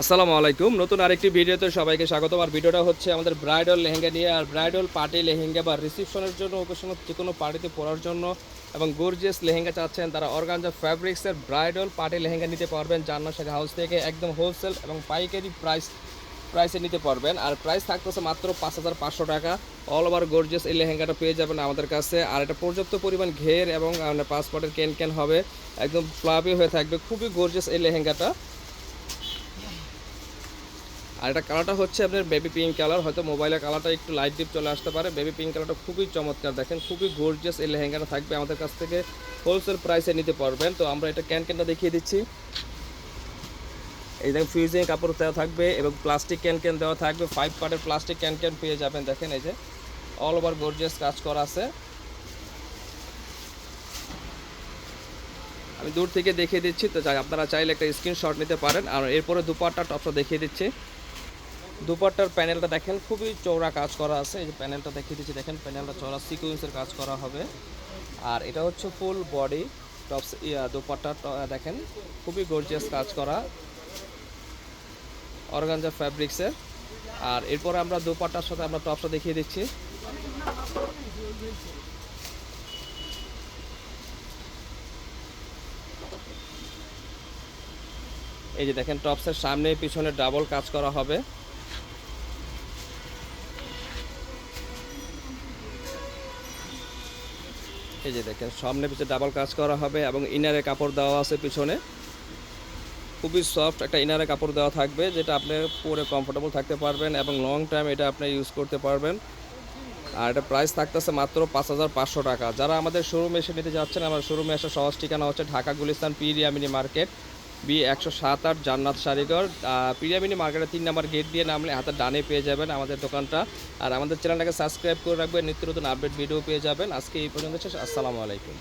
আসসালামু আলাইকুম। নতুন আরেকটি ভিডিওতে সবাইকে স্বাগতম। আর ভিডিওটা হচ্ছে আমাদের ব্রাইডাল লেহেঙ্গা নিয়ে। আর ব্রাইডাল পার্টি লেহেঙ্গা বা রিসেপশনের জন্য, ওকেশনের যে কোনো পার্টিতে পরার জন্য এবং গর্জিয়াস লেহেঙ্গা চাচ্ছেন তারা অর্গানজা ফ্যাব্রিক্সের ব্রাইডাল পার্টি লেহেঙ্গা নিতে পারবেন জান্নাত শাড়ি হাউস থেকে। একদম হোলসেল এবং পাইকারি প্রাইসে নিতে পারবেন। আর প্রাইস থাকতেছে মাত্র 5,500 টাকা। অল ওভার গর্জিয়াস এই লেহেঙ্গাটা পেয়ে যাবেন আমাদের কাছে। আর এটা পর্যাপ্ত পরিমাণ ঘের এবং পাসপোর্টের ক্যান হবে, একদম ফ্লাফি হয়ে থাকবে। খুবই গর্জিয়াস এই লেহেঙ্গাটা। আর এটা কালারটা হচ্ছে আপনার বেবি পিঙ্ক কালার। হয়তো মোবাইলের কালারটা একটু লাইট ডিপ চলে আসতে পারে। বেবি পিঙ্ক কালারটা খুবই চমৎকার, দেখেন খুবই গর্জিয়াস এই লেহেঙ্গাটা থাকবে আমাদের কাছ থেকে হোলসেল প্রাইসে নিতে পারবেন। তো আমরা এটা ক্যানটা দেখিয়ে দিচ্ছি। এই দেখেন ফিউজিং কাপড় দেওয়া থাকবে এবং প্লাস্টিক ক্যান দেওয়া থাকবে। 5 পার্টের প্লাস্টিক ক্যান পেয়ে যাবেন। দেখেন এই যে অল ওভার গর্জিয়াস কাজ করা আছে। আমি দূর থেকে দেখিয়ে দিচ্ছি, তো আপনারা চাইলে একটা স্ক্রিনশট নিতে পারেন। আর এরপরে দুপাট্টা টপটা দেখিয়ে দিচ্ছি। দুপাট্টার প্যানেলটা দেখেন খুবই চওড়া কাজ করা আছে। এই যে প্যানেলটা দেখিয়ে দিচ্ছি, দেখেন প্যানেলটা চওড়া সিকোয়েন্সের কাজ করা হবে। আর এটা হচ্ছে ফুল বডি টপস দুপাট্টা দেখেন খুবই গর্জিয়াস কাজ করা অর্গানজা ফ্যাব্রিক্সের। আর এরপরে আমরা দুপাট্টার সাথে আমরা টপসটা দেখিয়ে দিচ্ছি। এই যে দেখেন টপসের সামনে পিছনে ডাবল কাজ করা হবে। এই যে দেখেন সামনে পিছনে ডাবল কাজ করা হবে এবং ইনারে কাপড় দেওয়া আছে পিছনে। খুবই সফট একটা ইনারে কাপড় দেওয়া থাকবে, যেটা আপনি পরে কমফোর্টেবল থাকতে পারবেন এবং লং টাইম এটা আপনি ইউজ করতে পারবেন। আর এটা প্রাইস থাকতেছে মাত্র 5,500 টাকা। যারা আমাদের শোরুমে এসে নিতে যাচ্ছেন, আমার শোরুমে আসার সহজ ঠিকানা হচ্ছে ঢাকা গুলিস্তান পিরিয়ামিনি মার্কেট, B107-8 জান্নাত শাড়িঘর। পিরিয়ামিনি মার্কেটের 3 নম্বর গেট দিয়ে নামলে হাতের ডানে পেয়ে যাবেন আমাদের দোকানটা। আর আমাদের চ্যানেলটাকে সাবস্ক্রাইব করে রাখবেন, নিত্য নতুন আপডেট ভিডিও পেয়ে যাবেন। আজকে এই পর্যন্ত শেষ। আসসালামু আলাইকুম।